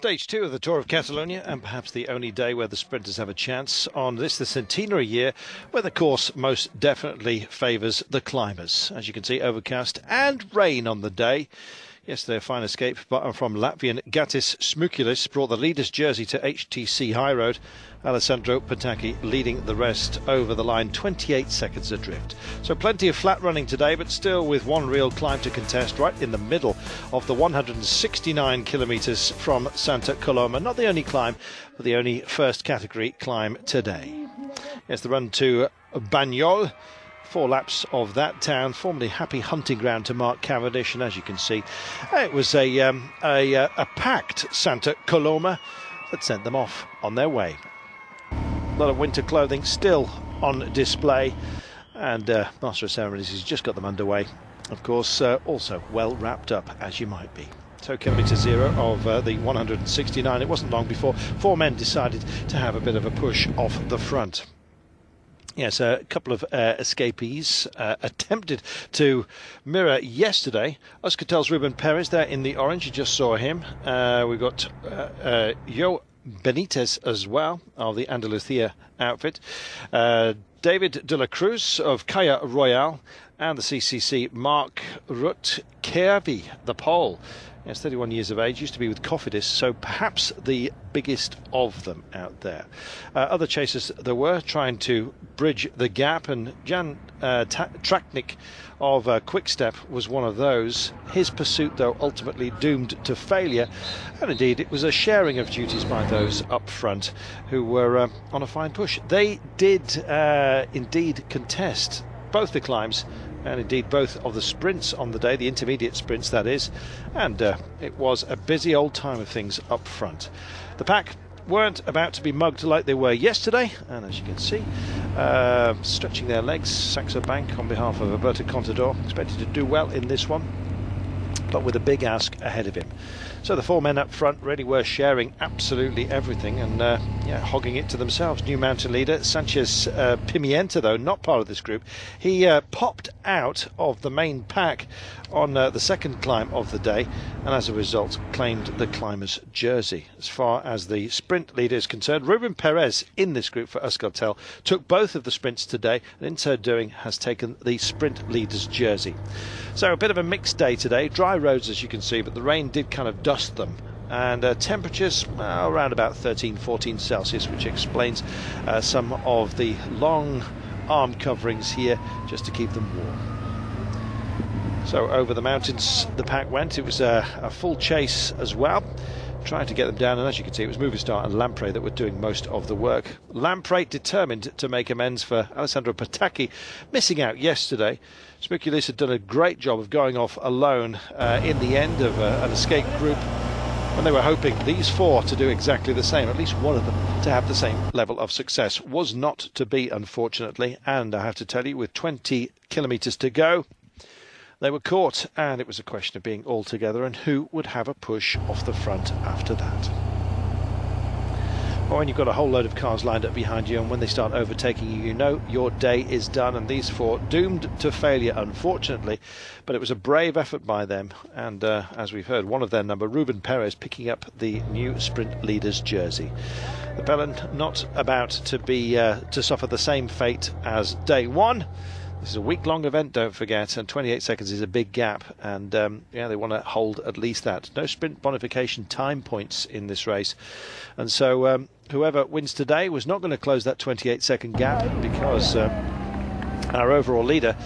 Stage 2 of the Tour of Catalunya, and perhaps the only day where the sprinters have a chance on this, the centenary year, where the course most definitely favours the climbers. As you can see, overcast and rain on the day. Yesterday, a fine escape from Latvian Gatis Smukulis brought the leader's jersey to HTC High Road. Alessandro Petachhi leading the rest over the line, 28 seconds adrift. So plenty of flat running today, but still with one real climb to contest right in the middle of the 169 kilometres from Santa Coloma. Not the only climb, but the only first category climb today. Yes, the run to Banyol. 4 laps of that town, formerly happy hunting ground to Mark Cavendish, and as you can see, it was a packed Santa Coloma that sent them off on their way. A lot of winter clothing still on display, and Master of Ceremonies has just got them underway. Of course, also well wrapped up, as you might be. So kilometre zero of the 169. It wasn't long before 4 men decided to have a bit of a push off the front. Yes, a couple of escapees attempted to mirror yesterday. Euskaltel's Ruben Perez there in the orange, you just saw him. We've got Jo Benitez as well, of the Andalucia outfit. David de la Cruz of Caja Royal, and the CCC Mark Rutt-Kerby, the Pole. Yes, 31 years of age, used to be with Cofidis, so perhaps the biggest of them out there. Other chasers there were trying to bridge the gap, and Jan Traknik of Quickstep was one of those. His pursuit, though, ultimately doomed to failure, and indeed it was a sharing of duties by those up front who were on a fine push. They did indeed contest both the climbs and indeed both of the sprints on the day, the intermediate sprints that is, and it was a busy old time of things up front. The pack weren't about to be mugged like they were yesterday, and as you can see, stretching their legs, Saxo Bank on behalf of Alberto Contador, expected to do well in this one, but with a big ask ahead of him. So the 4 men up front really were sharing absolutely everything and hogging it to themselves. New mountain leader Sanchez Pimienta, though, not part of this group. He popped out of the main pack on the second climb of the day, and as a result claimed the climber's jersey. As far as the sprint leader is concerned, Ruben Perez in this group for Euskaltel took both of the sprints today, and in so doing has taken the sprint leader's jersey. So a bit of a mixed day today. Dry roads, as you can see, but the rain did kind of dust them, and temperatures around about 13-14 Celsius, which explains some of the long arm coverings here just to keep them warm. So over the mountains the pack went. It was a full chase as well, trying to get them down, and as you can see, it was Movistar and Lampre that were doing most of the work. Lampre determined to make amends for Alessandro Petachhi missing out yesterday. Smukulis had done a great job of going off alone in the end of an escape group, when they were hoping these 4 to do exactly the same, at least one of them to have the same level of success. Was not to be, unfortunately, and I have to tell you, with 20 kilometres to go, they were caught, and it was a question of being all together and who would have a push off the front after that. Well, when you've got a whole load of cars lined up behind you, and when they start overtaking you, you know your day is done, and these 4 doomed to failure, unfortunately. But it was a brave effort by them, and as we've heard, one of their number, Ruben Perez, picking up the new sprint leader's jersey. The Bellon not about to be to suffer the same fate as day 1. This is a week-long event, don't forget, and 28 seconds is a big gap, and they want to hold at least that. No sprint bonification time points in this race, and so whoever wins today was not going to close that 28-second gap, because our overall leader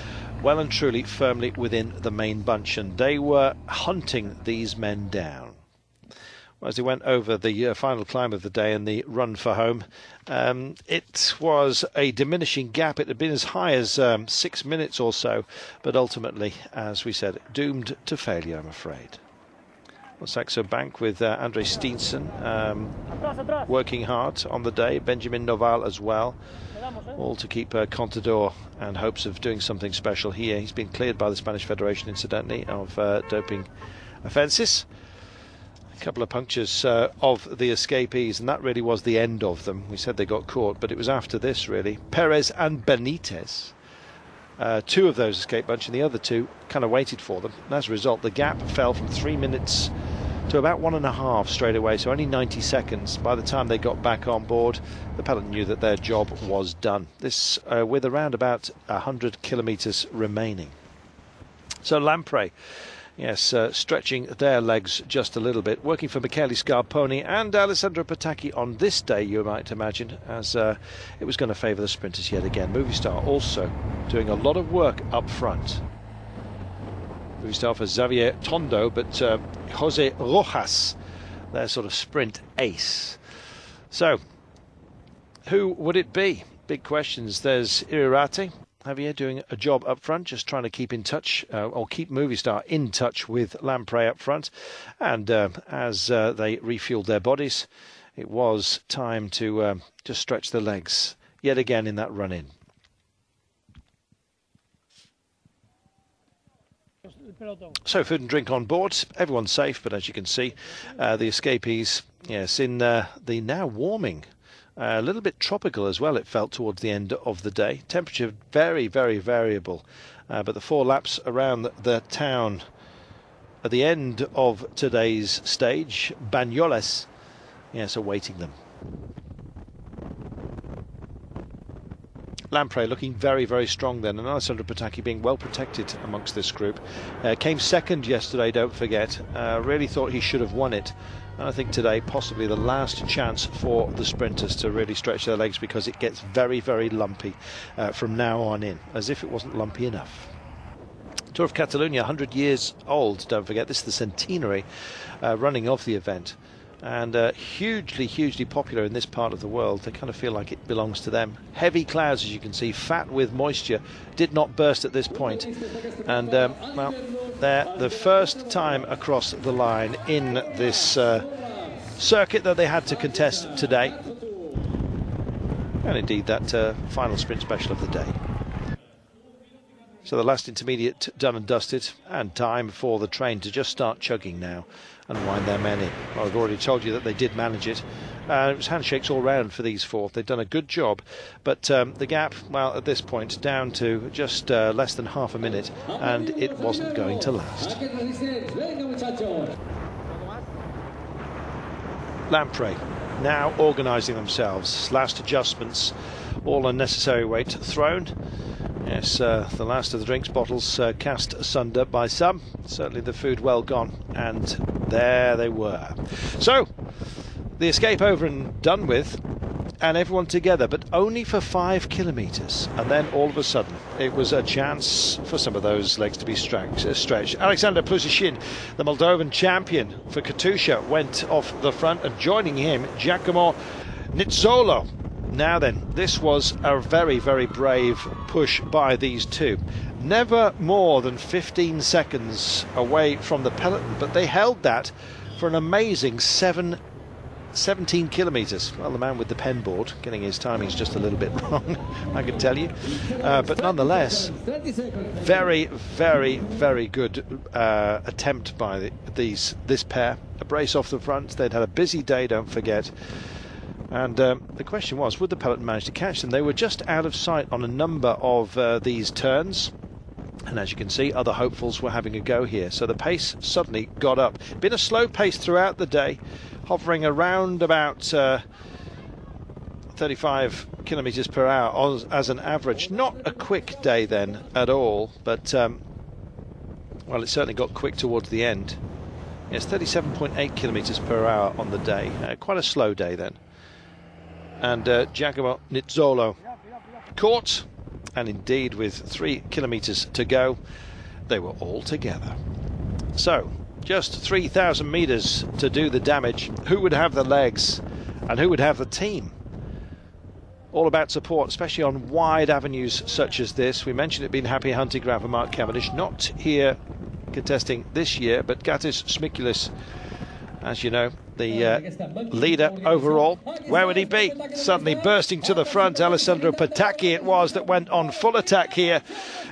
well and truly firmly within the main bunch, and they were hunting these men down. As they went over the final climb of the day and the run for home, it was a diminishing gap. It had been as high as 6 minutes or so, but ultimately, as we said, doomed to failure, I'm afraid. Well, Saxo Bank with Andre Steensen working hard on the day, Benjamin Noval as well, all to keep Contador and hopes of doing something special here. He's been cleared by the Spanish Federation, incidentally, of doping offences. A couple of punctures of the escapees, and that really was the end of them. We said they got caught, but it was after this, really. Perez and Benitez, 2 of those escape bunch, and the other 2 kind of waited for them, and as a result the gap fell from 3 minutes to about 1.5 straight away, so only 90 seconds. By the time they got back on board, the peloton knew that their job was done. This with around about 100 kilometres remaining. So Lampre, yes, stretching their legs just a little bit, working for Michele Scarponi and Alessandro Petachhi on this day, you might imagine, as it was going to favour the sprinters yet again. Movistar also doing a lot of work up front. Movistar for Xavier Tondo, but Jose Rojas, their sort of sprint ace. So, who would it be? Big questions. There's Irirate, Javier, doing a job up front, just trying to keep in touch, or keep Movistar in touch with Lampre up front. And as they refueled their bodies, it was time to just stretch the legs yet again in that run-in. So food and drink on board, everyone's safe, but as you can see, the escapees, yes, in the now warming, a little bit tropical as well, it felt towards the end of the day. Temperature very, very variable, but the 4 laps around the town at the end of today's stage, Banyoles, yes, awaiting them. Lampre looking very, very strong then, and Alessandro Petachhi being well protected amongst this group. Came second yesterday, don't forget. Really thought he should have won it. And I think today possibly the last chance for the sprinters to really stretch their legs, because it gets very, very lumpy from now on in, as if it wasn't lumpy enough. Tour of Catalunya, 100 years old, don't forget. This is the centenary running of the event. And hugely, hugely popular in this part of the world. They kind of feel like it belongs to them. Heavy clouds, as you can see, fat with moisture, did not burst at this point. And, well, they're the first time across the line in this circuit that they had to contest today. And indeed, that final sprint special of the day. So the last intermediate done and dusted, and time for the train to just start chugging now and wind their men in. Well, I've already told you that they did manage it. It was handshakes all round for these 4. They've done a good job, but the gap, well, at this point, down to just less than half a minute, and it wasn't going to last. Lampre now organising themselves. Last adjustments, all unnecessary weight thrown. Yes, the last of the drinks bottles cast asunder by some. Certainly the food well gone, and there they were. So, the escape over and done with, and everyone together, but only for 5 kilometres. And then all of a sudden, it was a chance for some of those legs to be stretched. Alexander Petachhi, the Moldovan champion for Katusha, went off the front, and joining him, Giacomo Nizzolo. Now then, this was a very, very brave push by these two. Never more than 15 seconds away from the peloton, but they held that for an amazing 17 kilometres. Well, the man with the pen board, getting his timings just a little bit wrong, I can tell you. But nonetheless, very, very, very good attempt by this pair. A brace off the front. They'd had a busy day, don't forget. And the question was, would the peloton manage to catch them? They were just out of sight on a number of these turns. And as you can see, other hopefuls were having a go here. So the pace suddenly got up. Been a slow pace throughout the day, hovering around about 35 kilometres per hour as an average. Not a quick day then at all, but, well, it certainly got quick towards the end. Yes, 37.8 kilometres per hour on the day. Quite a slow day then. And Giacomo Nizzolo caught, and indeed with 3 kilometres to go, they were all together. So, just 3,000 metres to do the damage. Who would have the legs, and who would have the team? All about support, especially on wide avenues such as this. We mentioned it being happy hunting ground for Mark Cavendish, not here contesting this year, but Gatis Smikulis, as you know, the leader overall. Where would he be? Suddenly bursting to the front, Alessandro Petachhi it was that went on full attack here.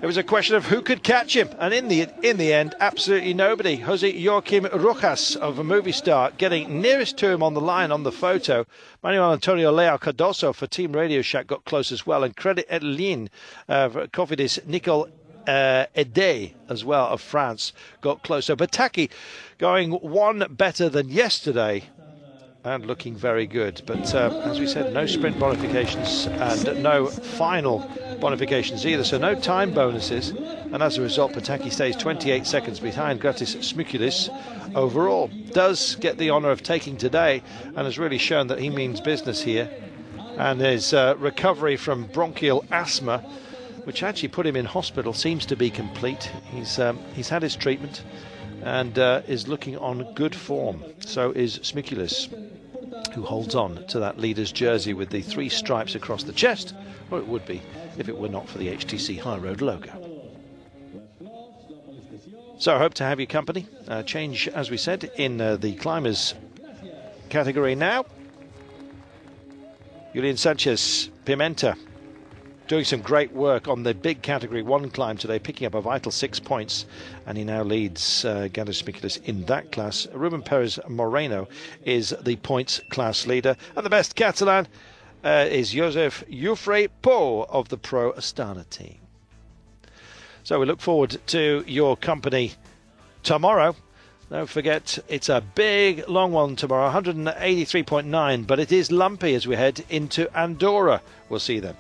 It was a question of who could catch him, and in the end, absolutely nobody. Jose Joaquim Rojas of Movistar getting nearest to him on the line on the photo. Manuel Antonio Leao Cardoso for Team Radio Shack got close as well, and Credit Edlin, Cofidis Nicole Ede as well of France got close. So Petachhi going one better than yesterday and looking very good. But as we said, no sprint bonifications and no final bonifications either. So no time bonuses. And as a result, Petachhi stays 28 seconds behind Gratis Smukulis overall. Does get the honour of taking today and has really shown that he means business here. And his recovery from bronchial asthma, which actually put him in hospital, seems to be complete. He's had his treatment and is looking on good form. So is Smukulis, who holds on to that leader's jersey with the 3 stripes across the chest, or it would be if it were not for the HTC High Road logo. So I hope to have your company. Change, as we said, in the climbers category now. Julian Sanchez Pimenta doing some great work on the big category 1 climb today, picking up a vital 6 points, and he now leads Gandus Mikulis in that class. Ruben Perez Moreno is the points class leader, and the best Catalan is Josef Jufre Po of the Pro Astana team. So we look forward to your company tomorrow. Don't forget, it's a big, long one tomorrow, 183.9, but it is lumpy as we head into Andorra. We'll see you then.